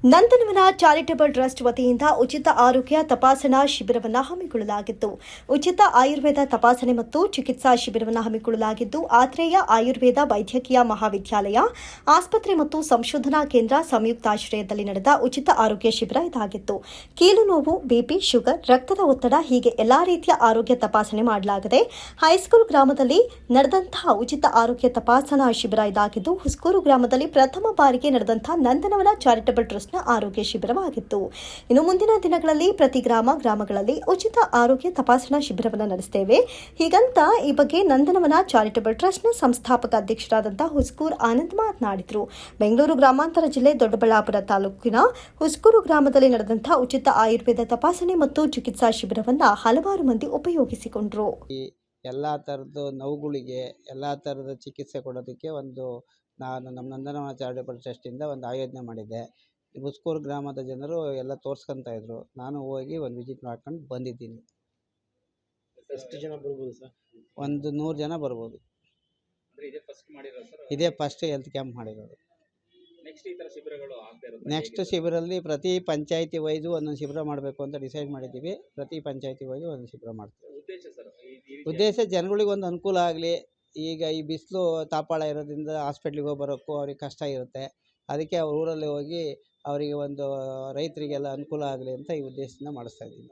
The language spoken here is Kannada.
ನಂದನವನ ಚಾರಿಟಬಲ್ ಟ್ರಸ್ಟ್ ವತಿಯಿಂದ ಉಚಿತ ಆರೋಗ್ಯ ತಪಾಸಣಾ ಶಿಬಿರವನ್ನು ಹಮ್ಮಿಕೊಳ್ಳಲಾಗಿತ್ತು. ಉಚಿತ ಆಯುರ್ವೇದ ತಪಾಸಣೆ ಮತ್ತು ಚಿಕಿತ್ಸಾ ಶಿಬಿರವನ್ನು ಹಮ್ಮಿಕೊಳ್ಳಲಾಗಿದ್ದು, ಆತ್ರೇಯ ಆಯುರ್ವೇದ ವೈದ್ಯಕೀಯ ಮಹಾವಿದ್ಯಾಲಯ ಆಸ್ಪತ್ರೆ ಮತ್ತು ಸಂಶೋಧನಾ ಕೇಂದ್ರ ಸಂಯುಕ್ತಾಶ್ರಯದಲ್ಲಿ ನಡೆದ ಉಚಿತ ಆರೋಗ್ಯ ಶಿಬಿರ ಇದಾಗಿತ್ತು. ಕೀಲು ನೋವು, ಬಿಪಿ, ಶುಗರ್, ರಕ್ತದ ಒತ್ತಡ ಹೀಗೆ ಎಲ್ಲಾ ರೀತಿಯ ಆರೋಗ್ಯ ತಪಾಸಣೆ ಮಾಡಲಾಗಿದೆ. ಹೈಸ್ಕೂಲ್ ಗ್ರಾಮದಲ್ಲಿ ನಡೆದಂತಹ ಉಚಿತ ಆರೋಗ್ಯ ತಪಾಸಣಾ ಶಿಬಿರ ಇದಾಗಿದ್ದು, ಹುಸ್ಕೂರು ಗ್ರಾಮದಲ್ಲಿ ಪ್ರಥಮ ಬಾರಿಗೆ ನಡೆದಂತಹ ನಂದನವನ ಚಾರಿಟಬಲ್ ಟ್ರಸ್ಟ್ ಆರೋಗ್ಯ ಶಿಬಿರವಾಗಿತ್ತು. ಇನ್ನು ಮುಂದಿನ ದಿನಗಳಲ್ಲಿ ಪ್ರತಿ ಗ್ರಾಮಗಳಲ್ಲಿ ಉಚಿತ ಆರೋಗ್ಯ ತಪಾಸಣಾ ಶಿಬಿರವನ್ನು ನಡೆಸುತ್ತೇವೆ. ಹೀಗಂತ ಈ ಬಗ್ಗೆ ನಂದನವನ ಚಾರಿಟಬಲ್ ಟ್ರಸ್ಟ್ನ ಸಂಸ್ಥಾಪಕ ಅಧ್ಯಕ್ಷರಾದಂತಹ ಹುಸ್ಕೂರು ಆನಂದ್ ಮಾತನಾಡಿದರು. ಬೆಂಗಳೂರು ಗ್ರಾಮಾಂತರ ಜಿಲ್ಲೆ ದೊಡ್ಡಬಳ್ಳಾಪುರ ತಾಲೂಕಿನ ಹುಸ್ಕೂರು ಗ್ರಾಮದಲ್ಲಿ ನಡೆದಂತಹ ಉಚಿತ ಆಯುರ್ವೇದ ತಪಾಸಣೆ ಮತ್ತು ಚಿಕಿತ್ಸಾ ಶಿಬಿರವನ್ನು ಹಲವಾರು ಮಂದಿ ಉಪಯೋಗಿಸಿಕೊಂಡರು. ಎಲ್ಲ ಥರದ ನೋವುಗಳಿಗೆ ಎಲ್ಲ ಥರದ ಚಿಕಿತ್ಸೆ ಕೊಡೋದಕ್ಕೆ ನಾನು ನಮ್ಮ ನಂದನವನ ಚಾರಿಟಬಲ್ ಟ್ರಸ್ಟಿಂದ ಒಂದು ಆಯೋಜನೆ ಮಾಡಿದ್ದೆ. ಹುಸ್ಕೂರು ಗ್ರಾಮದ ಜನರು ಎಲ್ಲ ತೋರಿಸ್ಕೊತಾ ಇದ್ರು. ನಾನು ಹೋಗಿ ಒಂದು ವಿಸಿಟ್ ಮಾಡ್ಕೊಂಡು ಬಂದಿದ್ದೀನಿ. ಎಷ್ಟು ಜನ ಬರ್ಬೋದು ಸರ್? 100 ಜನ ಬರ್ಬೋದು. ಇದೇ ಫಸ್ಟ್ ಹೆಲ್ತ್ ಕ್ಯಾಂಪ್ ಮಾಡಿರೋದು. ನೆಕ್ಸ್ಟ್ ಶಿಬಿರಲ್ಲಿ ಪ್ರತಿ ಪಂಚಾಯತಿ ವೈಸು ಒಂದೊಂದು ಶಿಬಿರ ಮಾಡಬೇಕು ಅಂತ ಡಿಸೈಡ್ ಮಾಡಿದ್ದೀವಿ. ಪ್ರತಿ ಪಂಚಾಯತಿ ವೈಸು ಒಂದೊಂದು ಶಿಬಿರ ಮಾಡ್ತೀವಿ. ಉದ್ದೇಶ ಜನಗಳಿಗೆ ಒಂದು ಅನುಕೂಲ ಆಗಲಿ. ಈಗ ಈ ಬಿಸಿಲು ತಾಪಾಳ ಇರೋದ್ರಿಂದ ಹಾಸ್ಪಿಟ್ಲಿಗೆ ಹೋಗಿ ಬರೋಕ್ಕೂ ಅವ್ರಿಗೆ ಕಷ್ಟ ಇರುತ್ತೆ. ಅದಕ್ಕೆ ಅವ್ರ ಊರಲ್ಲಿ ಹೋಗಿ ಅವರಿಗೆ ರೈತರಿಗೆಲ್ಲ ಅನುಕೂಲ ಆಗಲಿ ಅಂತ ಈ ಉದ್ದೇಶದಿಂದ ಮಾಡಿಸ್ತಾ ಇದ್ದೀನಿ.